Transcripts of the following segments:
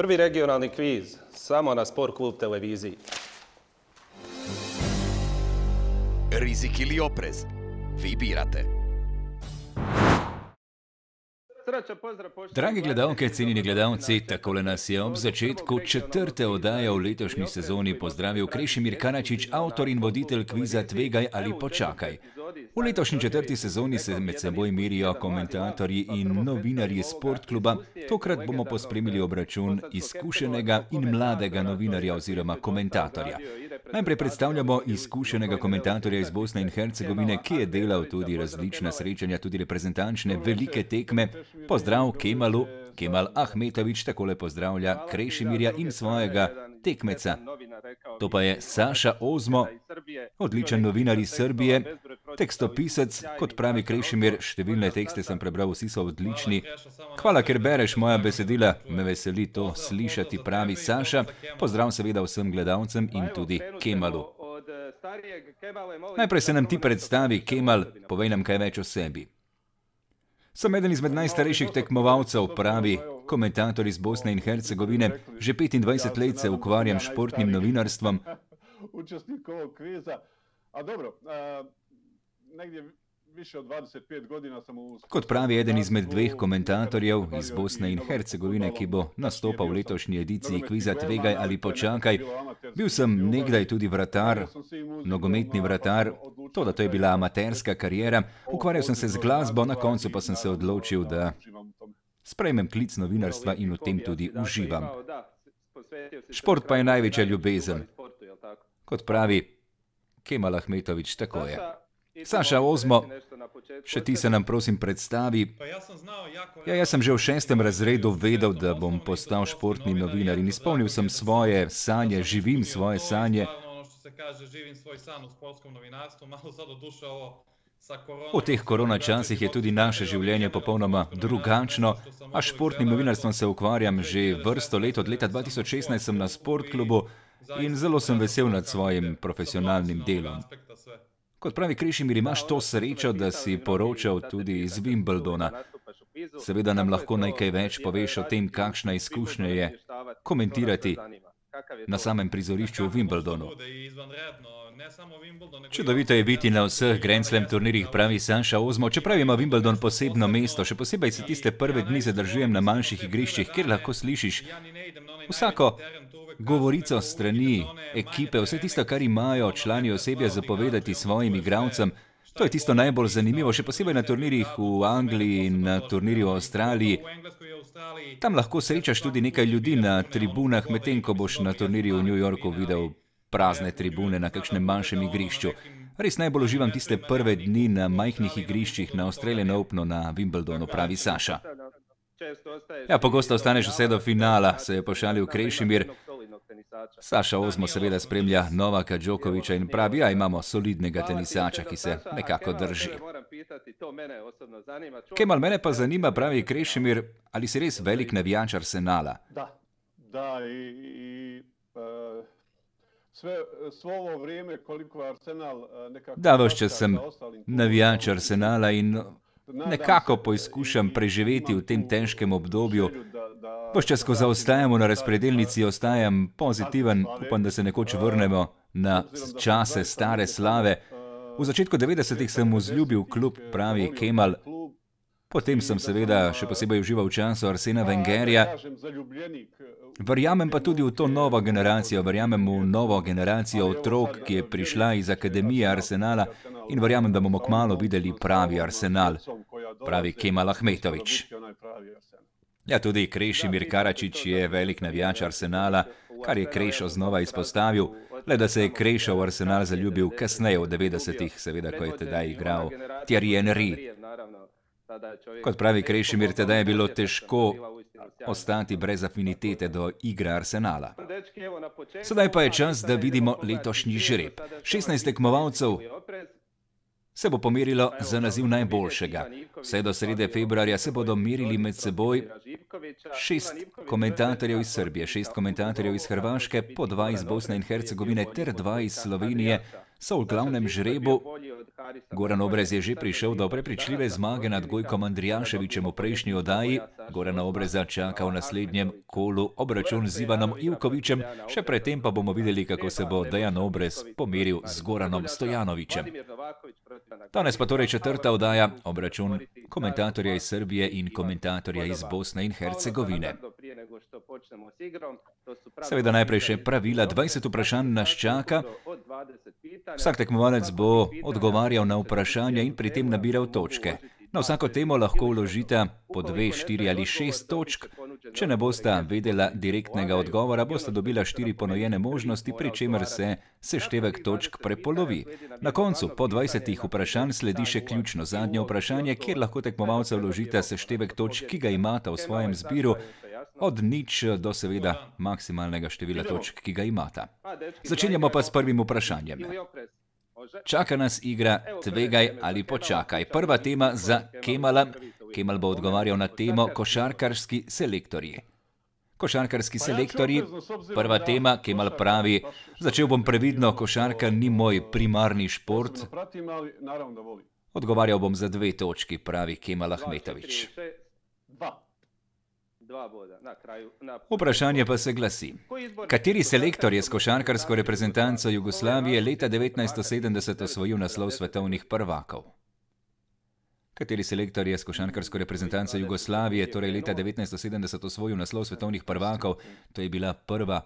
Prvi regionalni kviz, samo na Sport klub televiziji. Rizik ili oprez? Vi birate. Dragi gledalke, cenjeni gledalci, takole nas je ob začetku četrte oddaje v letošnji sezoni pozdravil Krešimir Karačič, avtor in voditelj kviza Tvegaj ali počakaj. V letošnji četrti sezoni se med seboj merijo komentatorji in novinarji Sport kluba. Tokrat bomo pospremili obračun izkušenega in mladega novinarja oziroma komentatorja. Najprej predstavljamo izkušenega komentatorja iz Bosne in Hercegovine, ki je delal tudi različna srečanja, tudi reprezentančne velike tekme. Pozdrav Kemalu. Kemal Ahmetović takole pozdravlja Krešimirja in svojega tekmeca. To pa je Saša Ozmo, odličen novinar iz Srbije, tekstopisec, kot pravi Krešimir, številne tekste sem prebral, vsi so odlični. Hvala, ker bereš moja besedila, me veseli to slišati, pravi Saša. Pozdrav seveda vsem gledalcem in tudi Kemalu. Najprej se nam ti predstavi, Kemal, povej nam kaj več o sebi. Sem eden izmed najstarejših tekmovalcev, pravi komentator iz Bosne in Hercegovine. Že 25 let se ukvarjam s športnim novinarstvom. Kot pravi eden izmed dveh komentatorjev iz Bosne in Hercegovine, ki bo nastopal v letošnji ediciji kviza Tvegaj ali počakaj. Bil sem nekdaj tudi vratar, nogometni vratar, toda to je bila amaterska kariera. Ukvarjal sem se z glasbo, na koncu pa sem se odločil, da sprejmem klic novinarstva in v tem tudi uživam. Šport pa je največja ljubezen. Kot pravi Kemal Ahmetović, tako je. Saša Ozmo, še ti se nam prosim predstavi. Jaz sem že v 6. razredu vedel, da bom postal športni novinar in izpolnil sem svoje sanje, živim svoje sanje. V teh koronačasih je tudi naše življenje popolnoma drugačno, a športnim novinarstvom se ukvarjam že vrsto let. Od leta 2016 sem na Sport klubu in zelo sem vesel nad svojim profesionalnim delom. Kot pravi Krešimir, imaš to srečo, da si poročal tudi iz Wimbledona. Seveda nam lahko nekaj več poveš o tem, kakšna izkušnja je komentirati na samem prizorišču v Wimbledonu. Čudovito je biti na vseh Grand Slam turnirjih, pravi Saša Ozmo. Čeprav ima Wimbledon posebno mesto, še posebej se tiste prve dni zadržujem na manjših igriščih, kjer lahko slišiš vsako govorico strani ekipe, vse tisto, kar imajo člani osebja zapovedati svojim igralcem. To je tisto najbolj zanimivo, še posebej na turnirjih v Angliji in na turnirju v Avstraliji. Tam lahko srečaš tudi nekaj ljudi na tribunah, medtem ko boš na turnirju v New Yorku videl prazne tribune na kakšnem manjšem igrišču. Res najbolj uživam tiste prve dni na majhnih igriščih na Australian Openu na Wimbledonu, pravi Saša. Ja, pogosto ostaneš vse do finala, se je pošalil Krešimir. Saša Ozmo seveda spremlja Novaka Djokovića in pravi, ja, imamo solidnega tenisača, ki se nekako drži. Kemal, mene pa zanima, pravi Krešimir, ali si res velik navijač Arsenala? Da, ves čas sem navijač Arsenala in nekako poizkušam preživeti v tem težkem obdobju. Ves čas, ko zaostajamo na razpredelnici, ostajam pozitiven, upam, da se nekoč vrnemo na čase stare slave. V začetku 90-ih sem vzljubil klub, pravi Kemal. Potem sem seveda še posebej užival v času Arsena Wengerja. Verjamem pa tudi v to novo generacijo, verjamem v novo generacijo otrok, ki je prišla iz Akademije Arsenala in verjamem, da bomo kmalu videli pravi Arsenal, pravi Kemal Ahmetović. Ja, tudi Krešimir Karačič je velik navijač Arsenala, kar je Krešo znova izpostavil, le da se je Krešo v Arsenal zaljubil kasneje v 90-ih, seveda, ko je tedaj igral Thierry Henry. Kot pravi Krešimir, tedaj je bilo težko ostati brez afinitete do igre Arsenala. Sedaj pa je čas, da vidimo letošnji žreb. 16 tekmovalcev se bo pomerilo za naziv najboljšega. Vse do srede februarja se bodo merili med seboj 6 komentatorjev iz Srbije, 6 komentatorjev iz Hrvaške, po 2 iz Bosne in Hercegovine ter 2 iz Slovenije so v glavnem žrebu Goran Obrez je že prišel do prepričljive zmage nad Gojkom Andrijaševićem v prejšnji oddaji. Gorana Obreza čaka v naslednjem kolu obračun z Ivanom Ivkovićem, še predtem pa bomo videli, kako se bo Dejan Obrez pomeril z Goranom Stojanovićem. Danes pa torej četrta oddaja, obračun komentatorja iz Srbije in komentatorja iz Bosne in Hercegovine. Seveda najprej še pravila, 20 vprašanj nas čaka. Vsak tekmovalec bo odgovarjal na vprašanja in pri tem nabiral točke. Na vsako temo lahko vložite po 2, 4 ali 6 točk. Če ne boste vedela direktnega odgovora, boste dobila 4 ponujene možnosti, pri čemer se seštevek točk prepolovi. Na koncu, po 20 vprašanj, sledi še ključno zadnje vprašanje, kjer lahko tekmovalca vložite seštevek točk, ki ga imate v svojem zbiru, od 0 do seveda maksimalnega števila točk, ki ga imate. Začenjamo pa s prvim vprašanjem. Čaka nas igra Tvegaj ali počakaj. Prva tema za Kemala. Kemal bo odgovarjal na temo košarkarski selektorji. Košarkarski selektorji, prva tema, Kemal pravi, začel bom previdno, košarka ni moj primarni šport. Odgovarjal bom za 2 točki, pravi Kemal Ahmetović. Vprašanje pa se glasi. Kateri selektor je s košarkarsko reprezentanco Jugoslavije leta 1970 osvojil naslov svetovnih prvakov? Kateri selektor je s košarkarsko reprezentanco Jugoslavije, torej leta 1970 osvojil naslov svetovnih prvakov? To je bila prva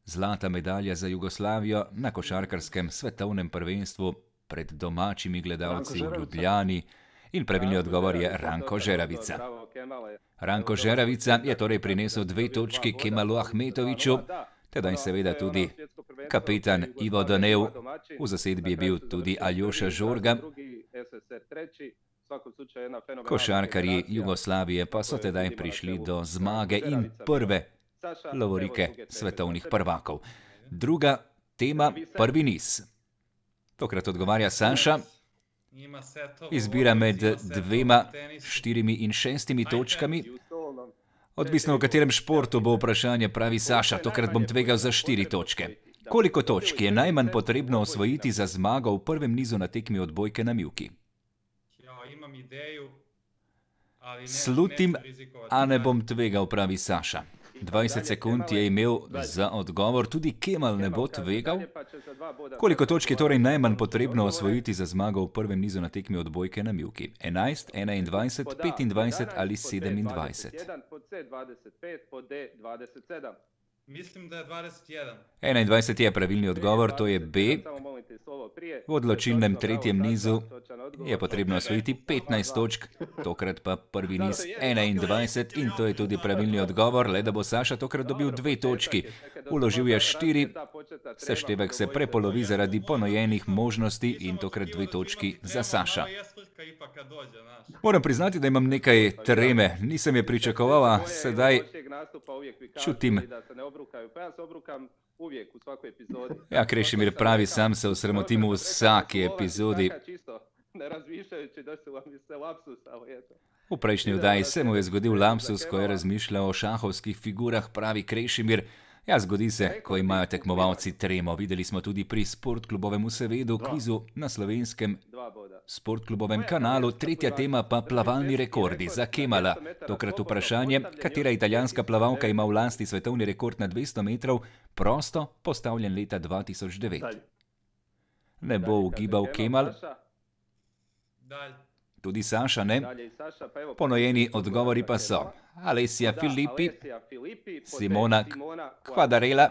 zlata medalja za Jugoslavijo na košarkarskem svetovnem prvenstvu pred domačimi gledalci v Ljubljani. In pravilni odgovor je Ranko Žeravica. Ranko Žeravica je torej prinesel 2 točki Kemalu Ahmetoviću, tedaj seveda tudi kapetan Ivo Donev, v zasedbi je bil tudi Aljoša Žorga. Košarkarji Jugoslavije pa so tedaj prišli do zmage in prve lovorike svetovnih prvakov. Druga tema, prvi niz. Tokrat odgovarja Saša. Izbira med 2, 4 in 6 točkami. Odvisno v katerem športu bo vprašanje, pravi Saša, tokrat bom tvegal za 4 točke. Koliko točk je najmanj potrebno osvojiti za zmago v prvem nizu na tekmi odbojke na mivki? Slutim, a ne bom tvegal, pravi Saša. 20 sekund je imel za odgovor, tudi Kemal ne bo tvegal. Koliko točk je torej najmanj potrebno osvojiti za zmago v prvem nizu na tekmi odbojke na mivki? 11, 21, 25 ali 27? Mislim, da je 21. 21 je pravilni odgovor, to je B. V odločilnem tretjem nizu je potrebno osvojiti 15 točk, tokrat pa prvi niz 21 in to je tudi pravilni odgovor, le da bo Saša tokrat dobil 2 točki. Uložil je 4, seštevek se prepolovi zaradi ponujenih možnosti in tokrat 2 točki za Saša. Moram priznati, da imam nekaj treme, nisem je pričakoval, a sedaj čutim. Ja, Krešimir pravi, sam se osramotim v vsaki epizodi. V prejšnji oddaji se mu je zgodil lapsus, ko je razmišljal o šahovskih figurah, pravi Krešimir. Ja, zgodi se, ko imajo tekmovalci tremo. Videli smo tudi pri Sportklubovem v Sevedu, kvizu na slovenskem Sportklubovem kanalu. Tretja tema pa plavalni rekordi za Kemala. Tokrat vprašanje, katera italijanska plavalka ima v lasti svetovni rekord na 200 metrov, prosto postavljen leta 2009. Ne bo ugibal Kemal. Tudi Saša ne. Ponujeni odgovori pa so Alessia Filippi, Simona Quadarella,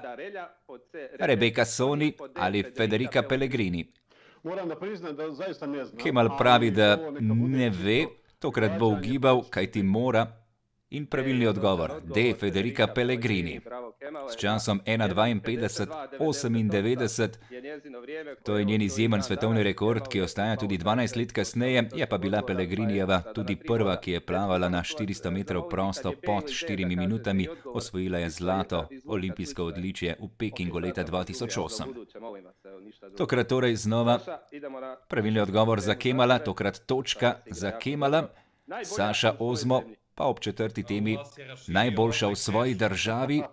Rebecca Soni ali Federica Pellegrini. Kemal pravi, da ne ve, tokrat bo ugibal, kaj ti mora. In pravilni odgovor, D. Federica Pellegrini. S časom 1:52:98, to je njen izjemen svetovni rekord, ki ostaja tudi 12 let kasneje, je pa bila Pellegrinijeva tudi prva, ki je plavala na 400 metrov prosto pod 4 minutami, osvojila je zlato olimpijsko odličje v Pekingu leta 2008. Tokrat torej znova pravilni odgovor za Kemala, tokrat točka za Kemala, Saša Ozmo, pa ob četrti temi najboljša v svoji državi.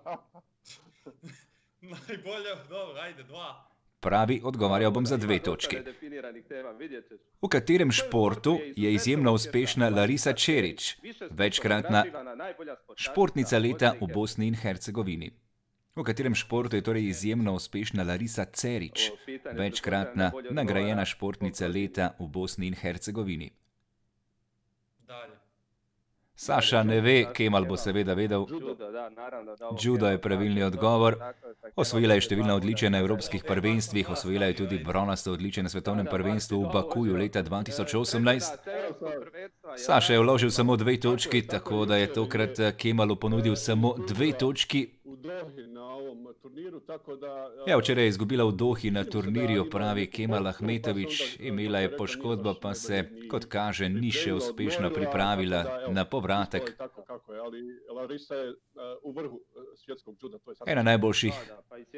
pravi, odgovarjal bom za 2 točki. V katerem športu je izjemno uspešna Larisa Čerić, večkratna športnica leta v Bosni in Hercegovini? V katerem športu je torej izjemno uspešna Larisa Cerić, večkratna nagrajena športnica leta v Bosni in Hercegovini? Saša ne ve, Kemal bo seveda vedel. Judo je pravilni odgovor. Osvojila je številna odličja na evropskih prvenstvih, osvojila je tudi bronasto odličje na svetovnem prvenstvu v Bakuju leta 2018. Saša je vložil samo 2 točki, tako da je tokrat Kemalu ponudil samo 2 točki. Ja, včeraj je izgubila v Dohi na turnirju, pravi Kemal Ahmetović. Imela je poškodbo, pa se, kot kaže, ni še uspešno pripravila na povratek. Ena najboljših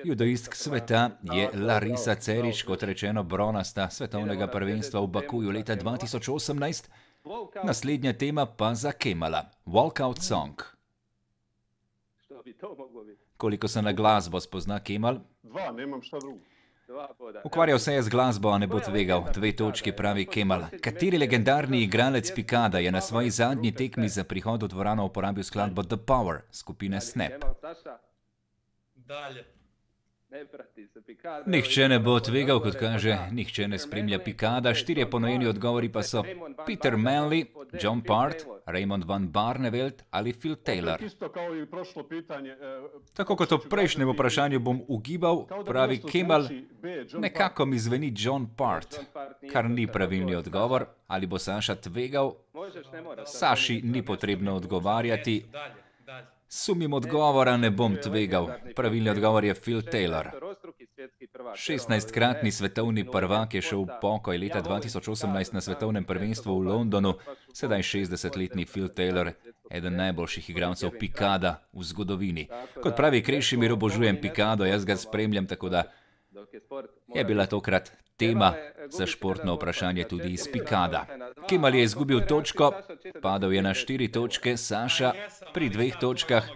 judoistk sveta je Larisa Cerić, kot rečeno bronasta svetovnega prvenstva v Bakuju leta 2018. Naslednja tema pa za Kemala. Walkout song. Koliko se na glasbo spozna Kemal? 2, nemam šta drugo. Ukvarjal se je z glasbo, a ne bo tvegal. 2 točki, pravi Kemal. Kateri legendarni igralec pikada je na svoji zadnji tekmi za prihod v dvorano uporabil skladbo The Power skupine Snap? Nihče ne bo tvegal, kot kaže, nihče ne spremlja pikada. 4 ponujeni odgovori pa so Peter Manley, John Part, Raymond van Barneveld ali Phil Taylor. Tako kot v prejšnjem vprašanju bom ugibal, pravi Kemal, nekako mi zveni John Part, kar ni pravilni odgovor. Ali bo Saša tvegal? Saši ni potrebno odgovarjati. Sumim odgovora, ne bom tvegal. Pravilni odgovor je Phil Taylor. 16-kratni svetovni prvak je šel v pokoj leta 2018 na svetovnem prvenstvu v Londonu. Sedaj 60-letni Phil Taylor, eden najboljših igralcev pikada v zgodovini. Kot pravi Krešimir, obožujem pikado, jaz ga spremljam, tako da je bila tokrat tema za športno vprašanje tudi iz pikada. Kemal je izgubil točko, padel je na 4 točke, Saša pri 2 točkah.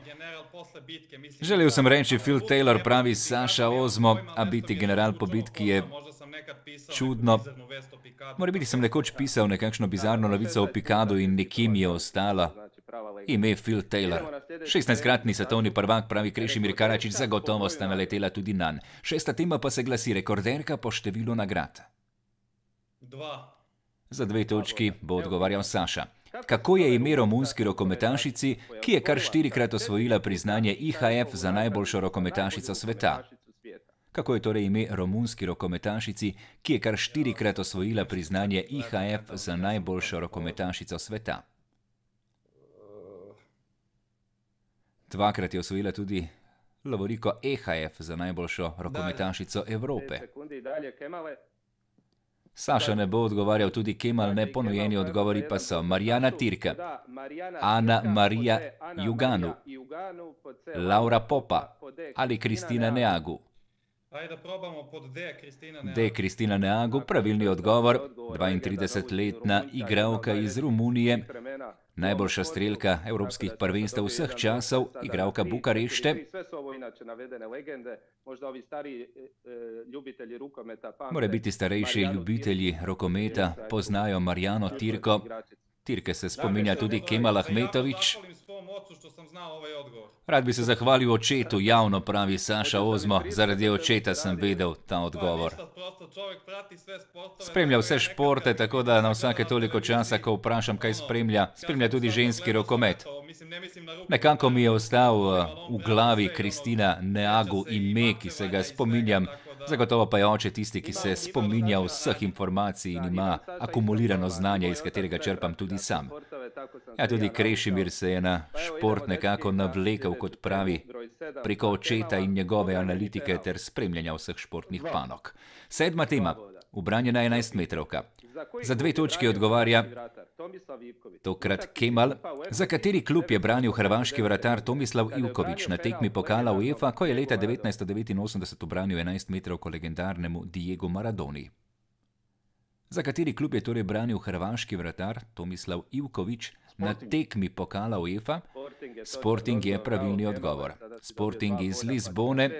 Želel sem reči Phil Taylor, pravi Saša Ozmo, a biti general po bitki je čudno. Morebiti sem nekoč pisal nekakšno bizarno novico o pikadu in nekje mi je ostalo ime Phil Taylor. 16-kratni svetovni prvak, pravi Krešimir Karačić, zagotovo sta naletela tudi nanj. 6. tema pa se glasi rekorderka po številu nagrad. 2. Za 2 točki bo odgovarjal Saša. Kako je ime romunski rokometašici, ki je kar 4-krat osvojila priznanje IHF za najboljšo rokometašico sveta? Kako je torej ime romunski rokometašici, ki je kar 4-krat osvojila priznanje IHF za najboljšo rokometašico sveta? 2-krat je osvojila tudi lovoriko EHF za najboljšo rokometašico Evrope. Saša ne bo odgovarjal, tudi Kemal ne, ponujeni odgovori pa so Marijana Tirka, Ana Marija Juganu, Laura Popa ali Kristina Neagu. D. Kristina Neagu, pravilni odgovor, 32-letna igralka iz Romunije, najboljša strelka evropskih prvenstev vseh časov, igralka Bukarešte. Morebiti starejši ljubitelji rokometa poznajo Marijano Tirko. Tirke se spominja tudi Kemal Ahmetović. Rad bi se zahvalil očetu, javno, pravi Saša Ozmo. Zaradi očeta sem vedel ta odgovor. Spremlja vse športe, tako da na vsake toliko časa, ko vprašam, kaj spremlja, spremlja tudi ženski rokomet. Nekako mi je ostal v glavi Kristina Neagu ime, ki se ga spominjam. Zagotovo pa je oče tisti, ki se spominja vseh informacij in ima akumulirano znanje, iz katerega črpam tudi sam. Ja, tudi Krešimir se je na šport nekako navlekel, kot pravi, preko očeta in njegove analitike ter spremljanja vseh športnih panog. 7. tema, ubranjena 11-metrovka. Za 2 točki odgovarja tokrat Kemal. Za kateri klub je branil hrvaški vratar Tomislav Ivković na tekmi pokala UEFA, ko je leta 1989 ubranil 11-metrovko legendarnemu Diegu Maradoni? Za kateri klub je torej branil hrvaški vratar Tomislav Ivković na tekmi pokala UEFA? Sporting je pravilni odgovor. Sporting iz Lizbone.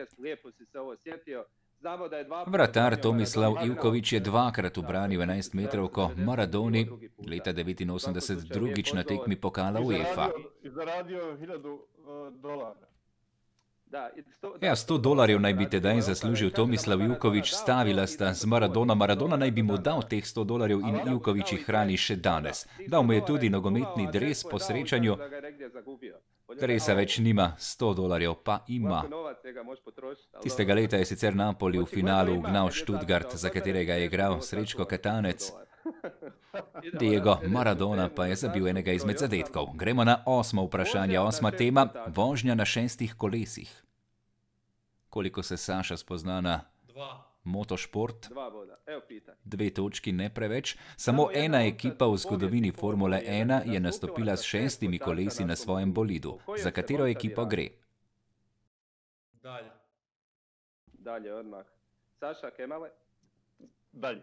Vratar Tomislav Ivković je dvakrat ubranil 11-metrovko Maradoni, leta 1989 drugič na tekmi pokala UEFA. Ja, $100 naj bi tedaj zaslužil Tomislav Ivković, stavila sta z Maradona. Maradona naj bi mu dal teh $100 in Ivković jih hrani še danes. Dal mu je tudi nogometni dres po srečanju. Dresa več nima, $100 pa ima. Tistega leta je sicer Napoli v finalu ugnal Stuttgart, za katerega je igral Srečko Katanec. Diego Maradona pa je zabil enega izmed zadetkov. Gremo na 8. vprašanje. 8. tema, vožnja na 6 kolesih. Koliko se Saša spozna na motošport? 2 točki, ne preveč. Samo ena ekipa v zgodovini Formule 1 je nastopila s 6 kolesi na svojem bolidu. Za katero ekipo gre? Dalje odmah. Saša Kemale? Dalje.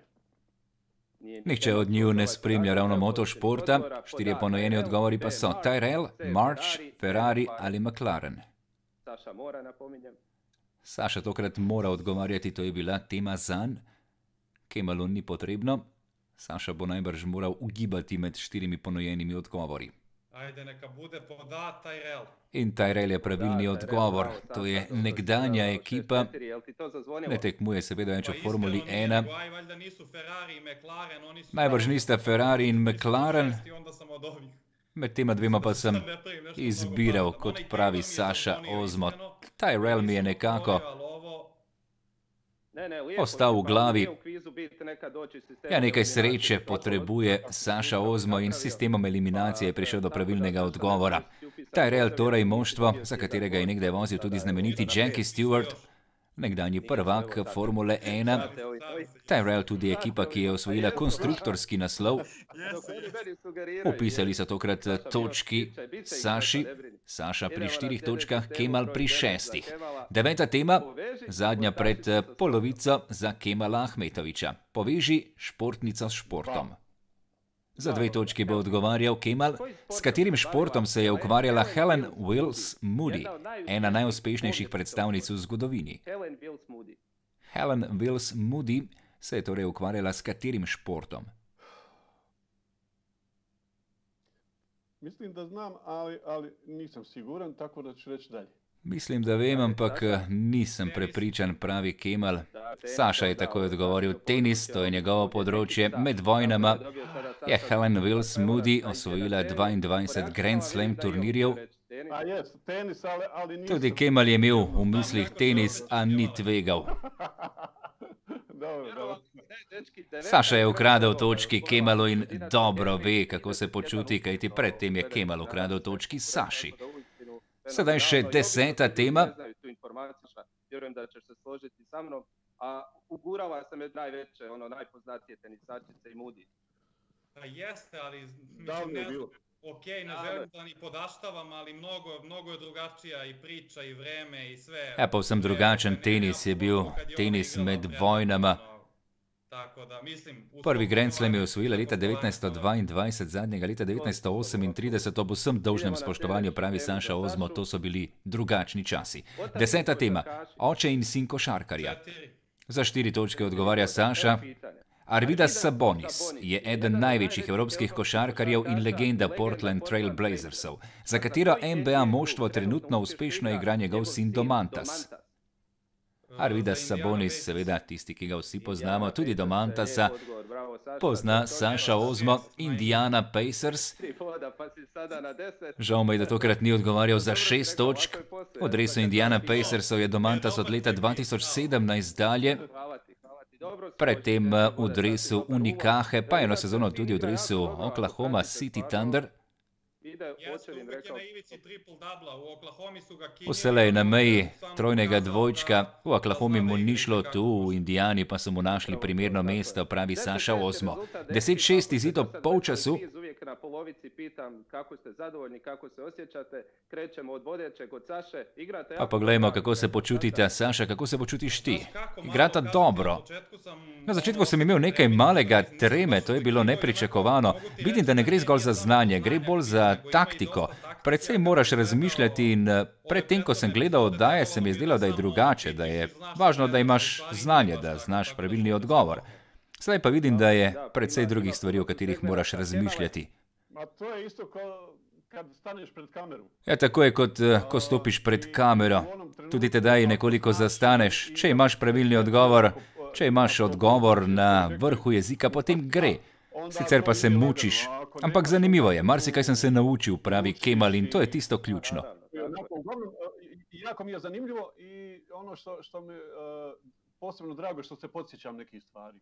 Nihče od njiju ne spremlja ravno motošporta. 4 ponujeni odgovori pa so Tyrrell, March, Ferrari ali McLaren. Saša mora, napominjem. Saša tokrat mora odgovarjati, to je bila tema zanj. Kemalu ni potrebno. Saša bo najbrž moral ugibati med 4 ponujenimi odgovori. Ajde, neka bude poda Tyrrell. In Tyrrell je pravilni odgovor. To je nekdanja ekipa. Ne tekmuje seveda več v Formuli 1. Najbrž nista Ferrari in McLaren. Med tema dvema pa sem izbiral, kot pravi Saša Ozmo. Tyrrell mi je nekako ostal v glavi. Ja, nekaj sreče potrebuje Saša Ozmo in s sistemom eliminacije je prišel do pravilnega odgovora. Tyrrell torej moštvo, za katerega je nekdaj vozil tudi znameniti Jackie Stewart, nekdanji prvak Formule 1. Tyrrell tudi ekipa, ki je osvojila konstruktorski naslov. Upisali so tokrat točki Saši. Saša pri 4 točkah, Kemal pri 6. 9. tema, zadnja pred polovico za Kemala Ahmetovića. Poveži športnico s športom. Za 2 točki bo odgovarjal Kemal. S katerim športom se je ukvarjala Helen Wills Moody, ena najuspešnejših predstavnic v zgodovini? Helen Wills Moody se je torej ukvarjala s katerim športom? Mislim, da znam, ali nisam siguran, tako da ću reći dalje. Mislim, da vem, ampak nisem prepričan, pravi Kemal. Saša je takoj odgovoril tenis, to je njegovo področje. Med vojnama je Helen Wills Moody osvojila 22 Grand Slam turnirjev. Tudi Kemal je imel v mislih tenis, a ni tvegal. Saša je ukradel točki Kemalu in dobro ve, kako se počuti, kajti predtem je Kemal ukradel točki Saši. Sedaj še 10. tema. Vjerujem da ćeš se složiti sa mnom, a ugurala sam je najveće, najpoznatije tenisačice i Moody. Pa jeste, ali mislim, ne znam, okej, ne želim da ni podaštavam, ali mnogo je drugačija i priča i vreme i sve. Ja, povsem drugačen tenis je bil, tenis med vojnama. Prvi Grand Slam je osvojila leta 1922, zadnjega leta 1938, ob vsem dolžnem spoštovanju, pravi Saša Ozmo, to so bili drugačni časi. 10. tema, oče in sin košarkarja. Za 4 točke odgovarja Saša. Arvidas Sabonis je eden največjih evropskih košarkarjev in legenda Portland Trail Blazersov, za katero NBA moštvo trenutno uspešno igra njegov sin Domantas. Arvidas Sabonis, seveda tisti, ki ga vsi poznamo, tudi Domantasa, pozna Saša Ozmo, Indiana Pacers. Žal me je, da tokrat ni odgovarjal za 6 točk. V dresu Indiana Pacersov je Domantas od leta 2017 dalje. Predtem v dresu Unikahe, pa eno sezono tudi v dresu Oklahoma City Thunder. Vselej na meji trojnega dvojčka, v Oklahomi mu ni šlo, tu v Indijani pa so mu našli primerno mesto, pravi Saša Ozmo. 10-6 izid ob polčasu. Na polovici pitam kako ste zadovoljni, kako se osjećate, krećemo od vodećeg od Saše. Pa poglejmo, kako se počutite. Saša, kako se počutiš ti? Igrata dobro. Na začetku sem imel nekaj malega treme, to je bilo nepričakovano. Vidim, da ne gre zgolj za znanje, gre bolj za taktiko. precej moraš razmišljati in predtem, ko sem gledal oddaje, se mi je zdelo, da je drugače, da je važno, da imaš znanje, da znaš pravilni odgovor. Zdaj pa vidim, da je precej drugih stvari, o katerih moraš razmišljati. To je isto kad staneš pred kameru. Ja, tako je, kot ko stopiš pred kamero. Tudi tedaj nekoliko zastaneš. Če imaš pravilni odgovor, če imaš odgovor na vrhu jezika, potem gre. Sicer pa se mučiš. Ampak zanimivo je, marsikaj sem se naučil, pravi Kemal, in to je tisto ključno. Jako mi je zanimljivo i ono što mi posebno drago, što se podsjećam nekih stvari.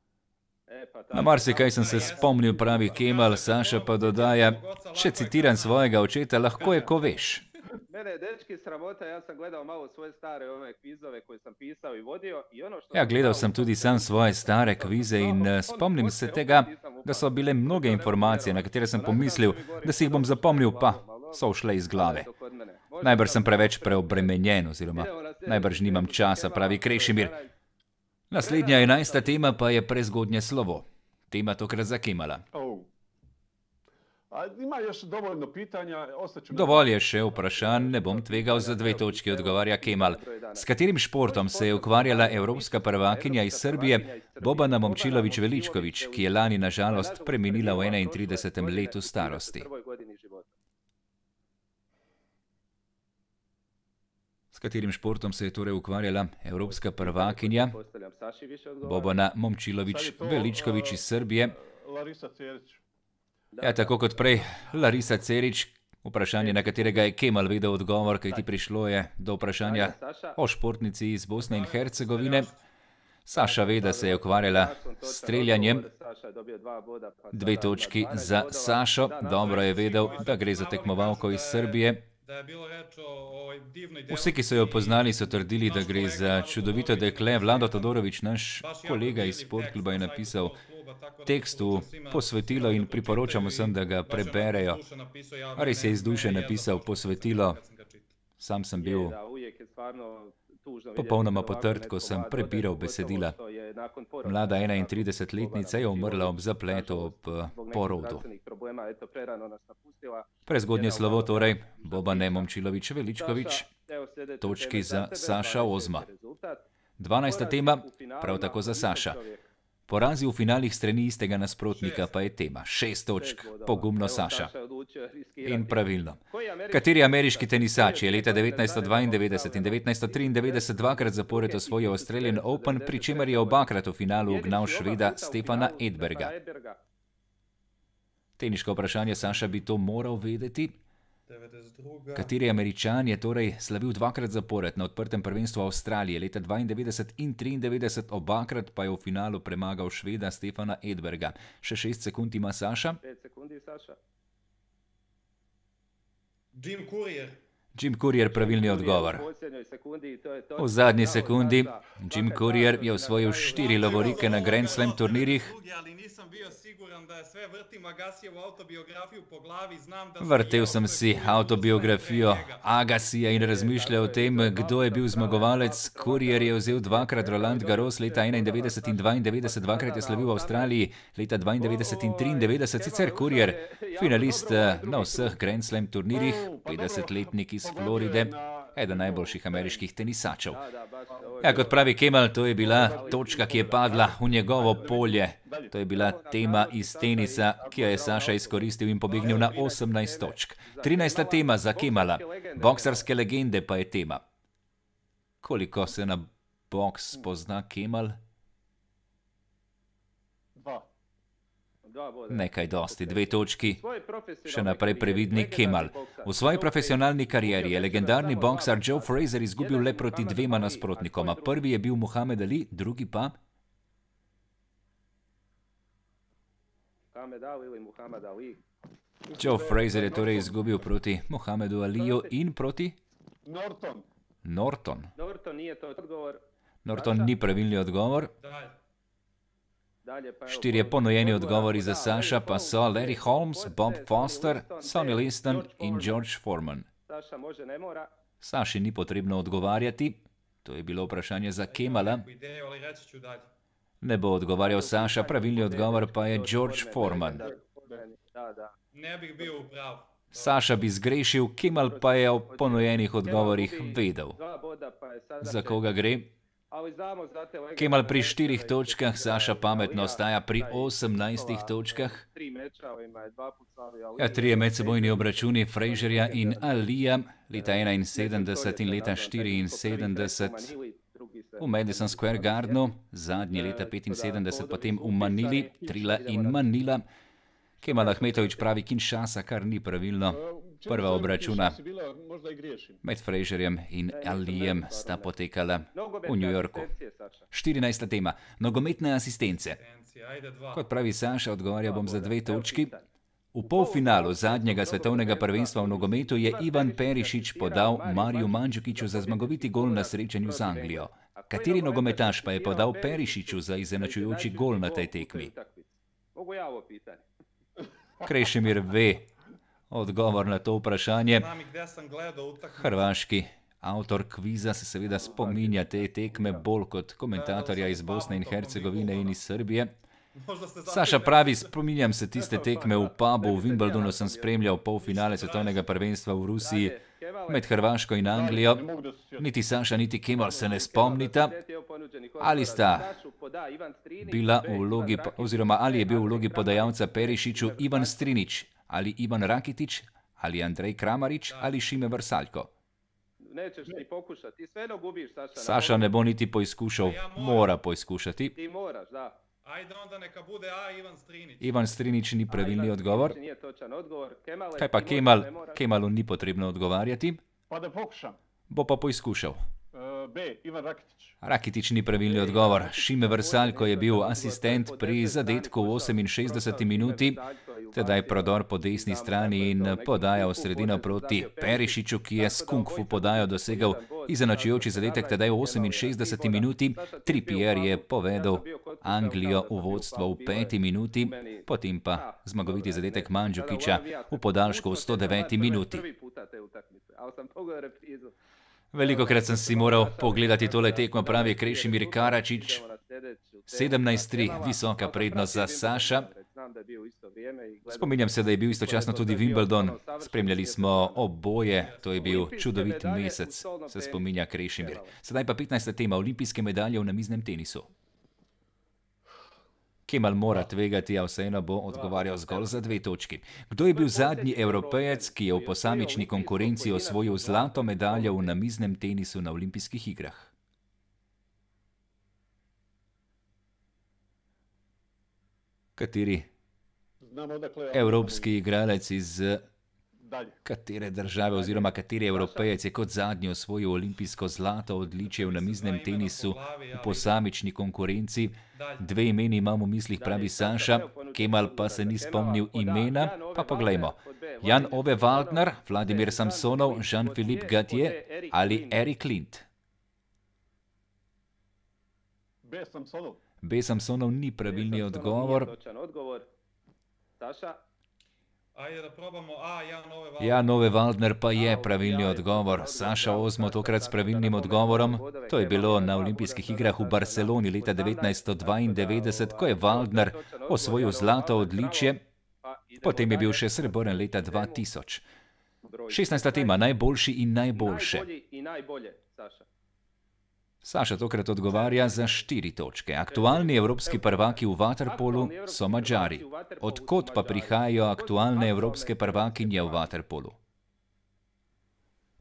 Na marsikaj sem se spomnil, pravi Kemal, Saša pa dodaja, če citiram svojega očeta, lahko je, ko veš. Mene je dečki sramota, ja sam gledao malo svoje stare ove kvizove koje sam pisao i vodio i ono što... Ja, gledal sem tudi sam svoje stare kvize in spomnim se tega, da so bile mnoge informacije, na katere sem pomislil, da si jih bom zapomnil, pa so ušle iz glave. Najbrž sem preveč preobremenjen oziroma najbrž nimam časa, pravi Krešimir. Naslednja 11. tema pa je prezgodnje slovo. Tema tokrat za Kemala. Ima još dovoljno pitanja. Dovolj je še vprašanj, ne bom tvegal za 2 točki, odgovarja Kemal. S katerim športom se je ukvarjala evropska prvakinja iz Srbije Bobana Momčilović-Veličković, ki je lani na žalost preminila v 31. letu starosti? S katerim športom se je torej ukvarjala evropska prvakinja Bobana Momčilović-Veličković iz Srbije? Larisa Cerić. Ja, tako kot prej, Larisa Cerić, vprašanje, na katerega je Kemal vedel odgovor, kajti prišlo je do vprašanja o športnici iz Bosne in Hercegovine. Saša ve, da se je ukvarjala s streljanjem. 2 točki za Sašo. Dobro je vedel, da gre za tekmovalko iz Srbije. Vsi, ki so jo poznali, so trdili, da gre za čudovito dekle. Vlado Todorović, naš kolega iz Sportkluba, je napisal tekst v posvetilo in priporočam vsem, da ga preberejo. Res je iz duše napisal posvetilo. Sam sem bil popolnoma potrt, ko sem prebiral besedila. Mlada 31-letnica je umrla ob zapletu ob porodu. Prezgodnje slovo torej, Bobane Momčilović-Veličković, točki za Saša Ozma. 12. tema, prav tako za Saša. Porazi v finalih strani istega nasprotnika pa je tema. 6 točk, pogumno Saša. In pravilno. Kateri ameriški tenisač je leta 1992 in 1993 dvakrat zapored osvojil Australian Open, pri čemer je obakrat v finalu ugnal Šveda Stefana Edberga? Teniško vprašanje, Saša bi to moral vedeti. Kateri Američan je torej slavil dvakrat zapored na odprtem prvenstvu Avstralije leta 92 in 93, obakrat pa je v finalu premagal Šveda Stefana Edberga? Še 6 sekund ima Saša. 5 sekundi, Saša. Jim Courier. Jim Courier, pravilni odgovor. V zadnji sekundi Jim Courier je osvojil 4 lovorike na Grand Slam turnirjih. Vrtel sem si avtobiografijo Agassija in razmišljal o tem, kdo je bil zmagovalec. Courier je vzel dvakrat Roland Garros leta 91 in 92, dvakrat je slavil v Avstraliji leta 92 in 93, sicer Courier, finalist na vseh Grand Slam turnirjih, 50-letnik iz Floride, eden najboljših ameriških tenisačev. Ja, kot pravi Kemal, to je bila točka, ki je padla v njegovo polje. To je bila tema iz tenisa, ki jo je Saša izkoristil in pobegnil na 18 točk. 13. tema za Kemala. Boksarske legende pa je tema. Koliko se na boks pozna Kemal? Nekaj dosti, 2 točki. Še naprej previdni Kemal. V svoji profesionalni karieri je legendarni boksar Joe Frazier izgubil le proti 2 nasprotnikoma. Prvi je bil Muhamed Ali, drugi pa... Joe Frazier je torej izgubil proti Muhamedu Aliju in proti... Norton. Norton ni pravilni odgovor. 4 ponujeni odgovori za Saša pa so Larry Holmes, Bob Foster, Sonny Liston in George Foreman. Saši ni potrebno odgovarjati. To je bilo vprašanje za Kemala. Ne bo odgovarjal Saša, pravilni odgovor pa je George Foreman. Ne bih bil prav. Saša bi zgrešil, Kemal pa je o ponujenih odgovorih vedel. Za koga gre? Kemal pri 4 točkah, Saša pametno ostaja pri 18 točkah. 3 medsebojni obračuni Fraserja in Alija, leta 71 in leta 74 v Madison Square Gardenu, zadnji leta 75, potem v Manili, Trila in Manila. Kemal Ahmetović pravi Kinshasa, kar ni pravilno. Prva obračuna med Fraserjem in Alijem sta potekala v New Yorku. 14. tema. Nogometne asistence. Kot pravi Saša, odgovarja bom za 2 točki. V polfinalu zadnjega svetovnega prvenstva v nogometu je Ivan Perišić podal Mariju Mandžukiću za zmagoviti gol na srečanju z Anglijo. Kateri nogometaš pa je podal Perišiću za izenačujoči gol na tej tekmi? Krešimir ve odgovor na to vprašanje. Hrvaški avtor kviza se seveda spominja te tekme bolj kot komentatorja iz Bosne in Hercegovine in iz Srbije. Saša pravi, spominjam se tiste tekme v pubu v Wimbledonu, sem spremljal polfinale svetovnega prvenstva v Rusiji med Hrvaško in Anglijo. Niti Saša, niti Kemal se ne spomnita, ali sta bila v vlogi, oziroma ali je bil v vlogi podajalca Perišiću Ivan Strinić, ali Ivan Rakitić, ali Andrej Kramarić, ali Šime Vrsaljko. Saša ne bo niti poizkušal, mora poizkušati. Ajde onda neka bude Ivan Strinić. Ivan Strinić ni pravilni odgovor. Kaj pa Kemal? Kemalu ni potrebno odgovarjati. Pa da pokušam. Bo pa poizkušal. B. Ivan Rakitić. Rakitić ni pravilni odgovor. Šime Vrsaljko je bil asistent pri zadetku v 68. minuti. Tedaj prodor po desni strani in podaja v sredino proti Perišiću, ki je s kung fu podajo dosegal izenačujoči zadetek tedaj v 68. minuti. Trippier je povedal Anglijo v vodstvo v 5. minuti, potem pa zmagoviti zadetek Mandžukića v podaljšku v 109. minuti. Velikokrat sem si moral pogledati tole tekmo, pravi Krešimir Karačić. 17:3, visoka prednost za Saša. Spominjam se, da je bil istočasno tudi Wimbledon. Spremljali smo oboje, to je bil čudovit mesec, se spominja Krešimir. Sedaj pa 15. tema, olimpijske medalje v namiznem tenisu. Kemal mora tvegati, a vseeno bo odgovarjal zgolj za 2 točki. Kdo je bil zadnji Evropejec, ki je v posamični konkurenci osvojil zlato medaljo v namiznem tenisu na olimpijskih igrah? Kateri evropski igralec iz katere države oziroma kateri Evropejec je kot zadnji osvojil olimpijsko zlato odličje v namiznem tenisu v posamični konkurenci? 2 imeni imam v mislih, pravi Saša, Kemal pa se ni spomnil imena, pa poglejmo. Jan Ove Waldner, Vladimir Samsonov, Jean-Philippe Gattier ali Eric Lind? B. Samsonov ni pravilni odgovor. Ajde da probamo Jan Ove Waldner pa je pravilni odgovor. Saša Ozmo tokrat s pravilnim odgovorom. To je bilo na olimpijskih igrah v Barceloni leta 1992, ko je Waldner osvojil zlato odličje, potem je bil še srebrn leta 2000. 16. tema, najboljši in najboljše. Saša tokrat odgovarja za 4 točke. Aktualni evropski prvaki v vaterpolu so Madžari. Odkot pa prihajajo aktualne evropske prvakinje v vaterpolu?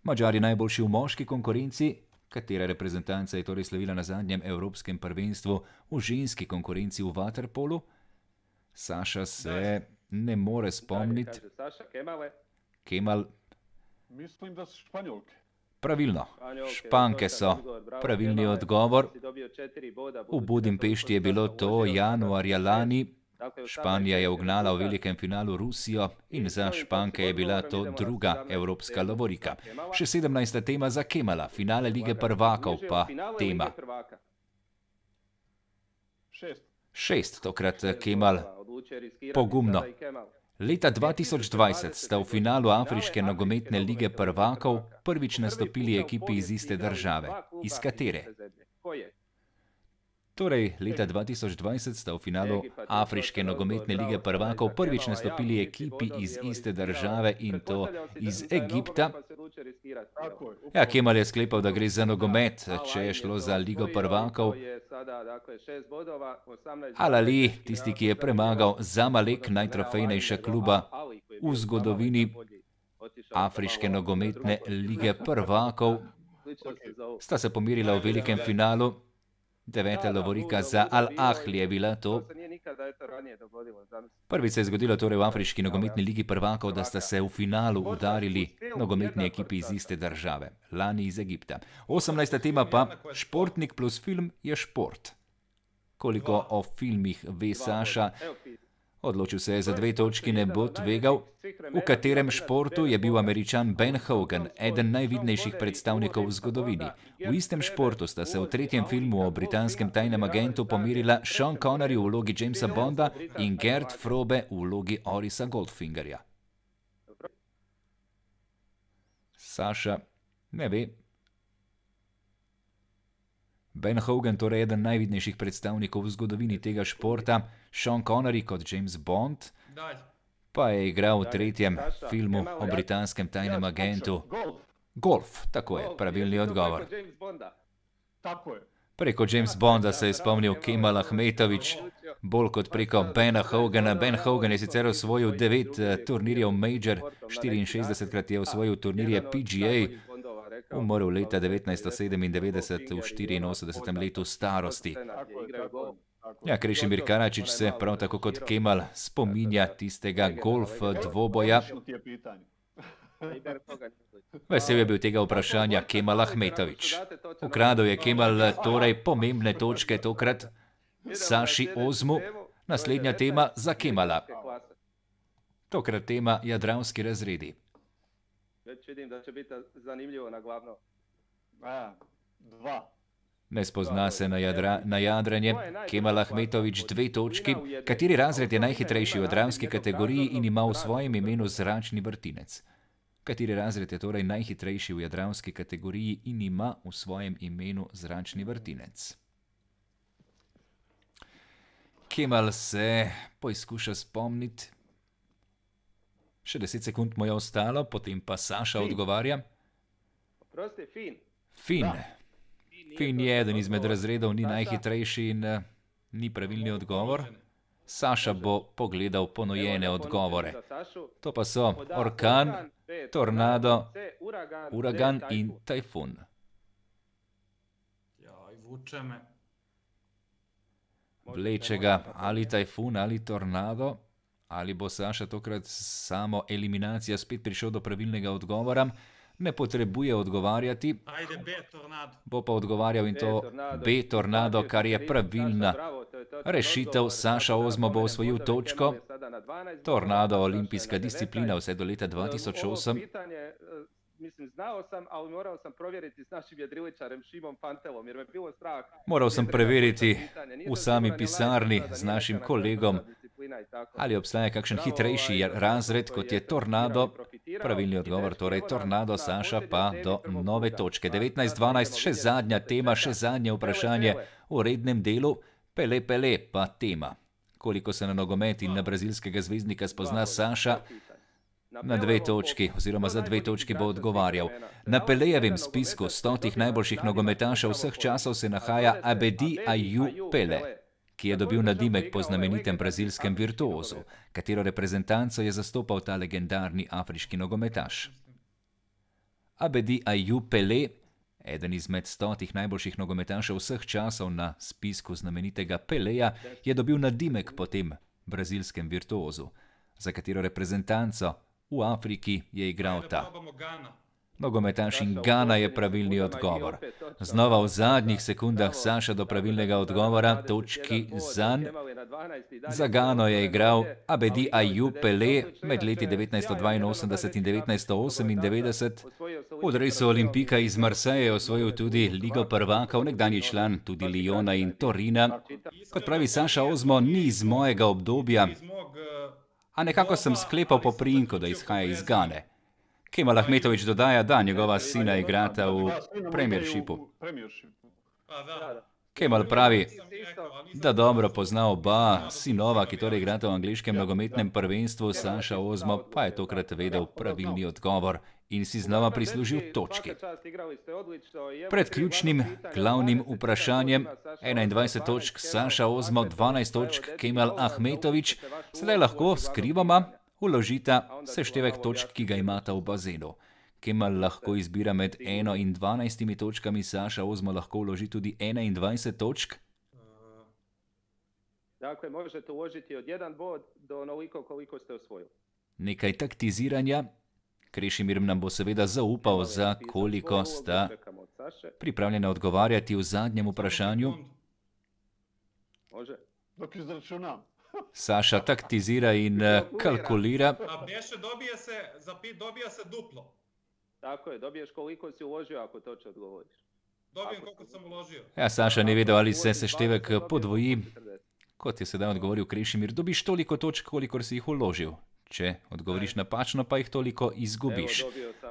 Madžari najboljši v moški konkurenci. Katera reprezentanca je torej slavila na zadnjem evropskem prvenstvu v ženski konkurenci v vaterpolu? Saša se ne more spomniti. Kemal? Mislim, da so Španjolke. Pravilno. Španke so pravilni odgovor. V Budimpešti je bilo to januarja lani. Španija je ugnala v velikem finalu Rusijo in za Španke je bila to druga evropska lovorika. Še 17. tema za Kemala, finale Lige prvakov pa tema. 6, tokrat Kemal pogumno. Leta 2020 sta v finalu Afriške nogometne lige prvakov prvič nastopili ekipi iz iste države. Iz katere? Torej, leta 2020 sta v finalu Afriške nogometne lige prvakov prvič nastopili ekipi iz iste države in to iz Egipta. Ja, Kemal je sklepal, da gre za nogomet, če je šlo za ligo prvakov. Al Ahly, tisti, ki je premagal Zamalek, najtrofejnejša kluba v zgodovini Afriške nogometne lige prvakov, sta se pomirila v velikem finalu. 9. lovorika za Al Ahly je bila to. Prvič se je zgodilo torej v Afriški nogometni ligi prvakov, da sta se v finalu udarili nogometni ekipi iz iste države, lani iz Egipta. 18. tema pa, športnik plus film je šport. Koliko o filmih ve Saša? Odločil se je za 2 točki, ne bo tvegal. V katerem športu je bil Američan Ben Hogan, eden najvidnejših predstavnikov v zgodovini. V istem športu sta se v 3. filmu o britanskem tajnem agentu pomirila Sean Connery v vlogi Jamesa Bonda in Gerd Frobe v vlogi Orisa Goldfingerja. Saša ne ve. Ben Hogan, torej eden najvidnejših predstavnikov v zgodovini tega športa, Sean Connery kot James Bond, pa je igral v 3. filmu o britanskem tajnem agentu. Golf, tako je, pravilni odgovor. Preko James Bonda se je spomnil Kemal Ahmetović, bolj kot preko Bena Hogana. Ben Hogan je sicer osvojil 9 turnirjev Major, 64krat je osvojil turnirje PGA, umrl leta 1997 v 84. letu starosti. Ja, Krešimir Karačić se prav tako kot Kemal spominja tistega golf dvoboja. Vesel je bil tega vprašanja Kemal Ahmetović. Ukradel je Kemal torej pomembne točke tokrat Saši Ozmu. Naslednja tema za Kemala. Tokrat tema jadranski razredi. Već vidim da će biti zanimljivo na glavno. 2. Ne spozna se na jadranje. Kemal Ahmetović 2 točki. Kateri razred je najhitrejši v jadranski kategoriji in ima v svojem imenu zračni vrtinec? Kateri razred je torej najhitrejši v jadranski kategoriji in ima v svojem imenu zračni vrtinec? Kemal se poizkuša spomniti. Še 10 sekund mu je ostalo, potem pa Saša odgovarja. Fin. Fin je eden izmed razredov, ni najhitrejši in ni pravilni odgovor. Saša bo pogledal ponujene odgovore. To pa so orkan, tornado, uragan in tajfun. Vleče ga ali tajfun ali tornado. Ali bo Saša tokrat samo eliminacija spet prišel do pravilnega odgovora? Ne potrebuje odgovarjati. Bo pa odgovarjal in to B tornado, kar je pravilna rešitev. Saša Ozmo bo osvojil točko. Tornado, olimpijska disciplina vse do leta 2008. Mislim, znao sam, ali morao sam provjeriti s našim jedriličarem Šimom Pantelom, jer me bilo strah. Moral sem preveriti v sami pisarni z našim kolegom, ali obstaja kakšen hitrejši razred, kot je tornado. Pravilni odgovor, torej tornado. Saša pa do nove točke. 19:12, še zadnja tema, še zadnje vprašanje v rednem delu. Pele pa tema. Koliko se na nogomet in na brazilskega zvezdnika spozna Saša? Na 2 točki, oziroma za 2 točki bo odgovarjal. Na Pelejevem spisku 100 najboljših nogometašev vseh časov se nahaja Abedi Ayew Pele, ki je dobil nadimek po znamenitem brazilskem virtuozu. Katero reprezentanco je zastopal ta legendarni afriški nogometaš? Abedi Ayew Pele, eden izmed 100 najboljših nogometašev vseh časov na spisku znamenitega Peleja, je dobil nadimek po tem brazilskem virtuozu. Za katero reprezentanco v Afriki je igral ta? Nogometaš in Gana je pravilni odgovor. Znova v zadnjih sekundah Saša do pravilnega odgovora, točki zanj. Za Gano je igral Abedi Ayew Pele med leti 1982 in 1998. V dresu Olimpika iz Marseille je osvojil tudi Ligo prvakov, nekdanji član tudi Lyona in Torina. Kot pravi Saša Ozmo, ni iz mojega obdobja, a nekako sem sklepal po priimku, da izhaja iz Gane. Kemal Ahmetović dodaja, da njegova sina igrata v Premiershipu. Kemal pravi, da dobro pozna oba sinova, ki torej igrata v angleškem nogometnem prvenstvu, Saša Ozmo pa je tokrat vedel pravilni odgovor in si znova prislužil točki. Pred ključnim, glavnim vprašanjem 21 točk Saša Ozmo, 12 točk Kemal Ahmetović, sedaj lahko skrivoma vložita seštevek točk, ki ga imata v bazenu. Kemal lahko izbira med 1 in 12 točkami, Saša Ozmo lahko vloži tudi 21 točk. Dakle, možete uložiti od 1 bod do onoliko koliko ste osvojili. Nekaj taktiziranja. Krešimir nam bo seveda zaupal, za koliko sta pripravljena odgovarjati v zadnjem vprašanju. Saša taktizira in kalkulira. A Beše dobija se duplo. Tako je, dobiješ koliko si uložio ako točno odgovoriš. Dobijem koliko sam uložio. Ja, Saša ne vedel, ali se seštevek podvoji. Kot je sedaj odgovoril Krešimir, dobiš toliko točk, kolikor si jih uložil. Če odgovoriš napačno, pa jih toliko izgubiš.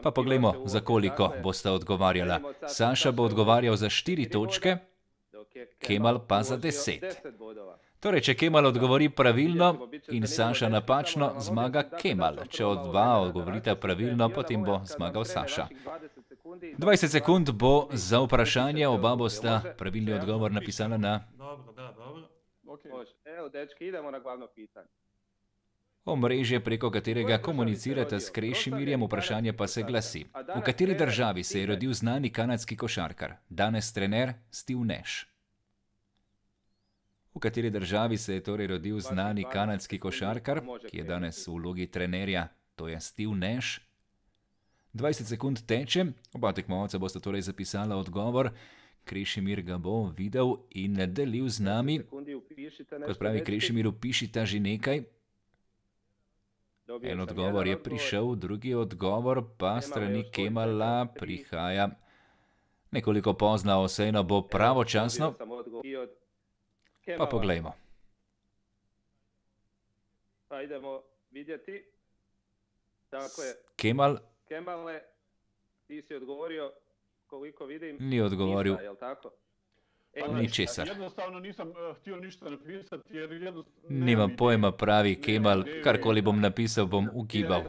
Pa poglejmo, za koliko bosta odgovarjala. Saša bo odgovarjal za 4 točke, Kemal pa za 10. Torej, če Kemal odgovori pravilno in Saša napačno, zmaga Kemal. Če oba odgovorita pravilno, potem bo zmagal Saša. 20 sekund bo za vprašanje, oba bosta pravilni odgovor napisala na omrežje, preko katerega komunicirate s Krešimirjem. Vprašanje pa se glasi: v kateri državi se je rodil znani kanadski košarkar, danes trener Steve Nash? V kateri državi se je torej rodil znani kanadski košarkar, ki je danes v vlogi trenerja, to je Steve Nash? 20 sekund teče, oba tekmovalca bosta torej zapisala odgovor. Krešimir ga bo videl in delil z nami. Kot pravi Krešimir, vpišita že nekaj. En odgovor je prišel, drugi odgovor pa strani Kemala prihaja nekoliko pozno, vseeno bo pravočasno. Pa poglejmo. Pa idemo vidjeti. Kemal. Kemale, ti si odgovorio koliko vidim. Ni odgovoril. Ništa, jel tako? Ničesar. Jednostavno nisam htio ništa napisati jer Nimam pojma, pravi Kemal, karkoli bom napisal, bom ugibal.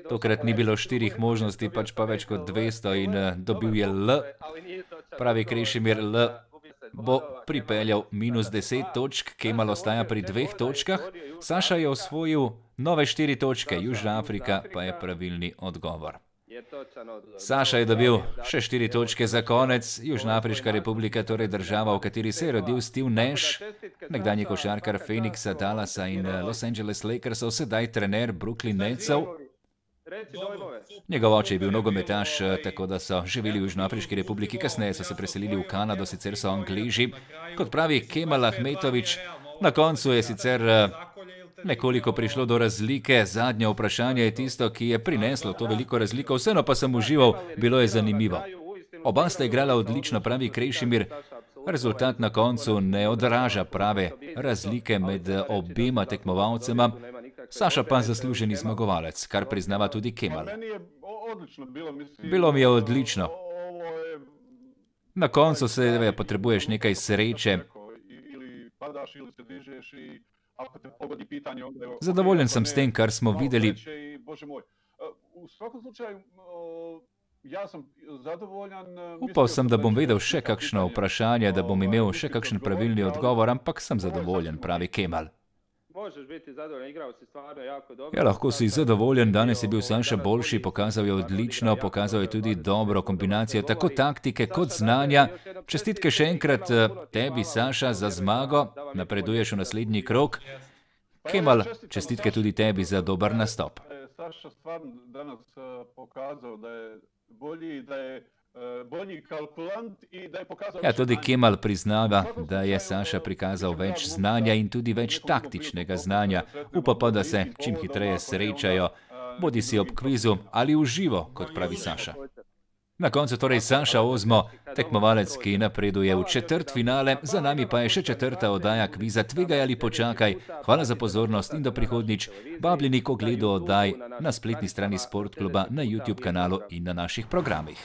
Tokrat ni bilo 4 možnosti, pač pa več kot 200 in dobil je L. Pravi Krešimir, L bo pripeljal -10 točk, Kemal ostaja pri 2 točkah. Saša je osvojil nove 4 točke, Južna Afrika pa je pravilni odgovor. Saša je dobil še 4 točke za konec. Južnoafriška republika, torej država, v kateri se je rodil Steve Nash, nekdanji košarkar Phoenixa, Dallasa in Los Angeles Lakersov, sedaj trener Brooklyn Netsov. Njegov oče je bil nogometaš, tako da so živeli v Južnoafriški republiki, kasneje so se preselili v Kanado, sicer so Angleži. Kot pravi Kemal Ahmetović, na koncu je sicer nekoliko prišlo do razlike. Zadnje vprašanje je tisto, ki je prineslo to veliko razliko, vseeno pa sem užival, bilo je zanimivo. Oba sta igrala odlično, pravi Krešimir. Rezultat na koncu ne odraža prave razlike med obema tekmovalcema. Saša pa zasluženi zmagovalec, kar priznava tudi Kemal. Bilo mi je odlično. Na koncu seveda potrebuješ nekaj sreče. Zadovoljen sem s tem, kar smo videli. Upal sem, da bom vedel še kakšno vprašanje, da bom imel še kakšen pravilni odgovor, ampak sem zadovoljen, pravi Kemal. Ja, lahko si zadovoljen, danes je bil Saša boljši, pokazal je odlično, pokazal je tudi dobro kombinacijo tako taktike kot znanja. Čestitke še enkrat tebi, Saša, za zmago, napreduješ v naslednji krog. Kemal, čestitke tudi tebi za dober nastop. Saša stvarno danes pokazal, da je bolji, da je bolji kalkulant in da je pokazal... Ja, tudi Kemal priznava, da je Saša prikazal več znanja in tudi več taktičnega znanja. Upa pa, da se čim hitreje srečajo, bodi si ob kvizu ali v živo, kot pravi Saša. Na koncu torej Saša Ozmo, tekmovalec, ki napreduje v četrtfinale, za nami pa je še 4. oddaja kviza Tvegaj ali počakaj. Hvala za pozornost in do prihodnjič. Vabljeni k ogledu oddaj na spletni strani Sportkluba, na YouTube kanalu in na naših programih.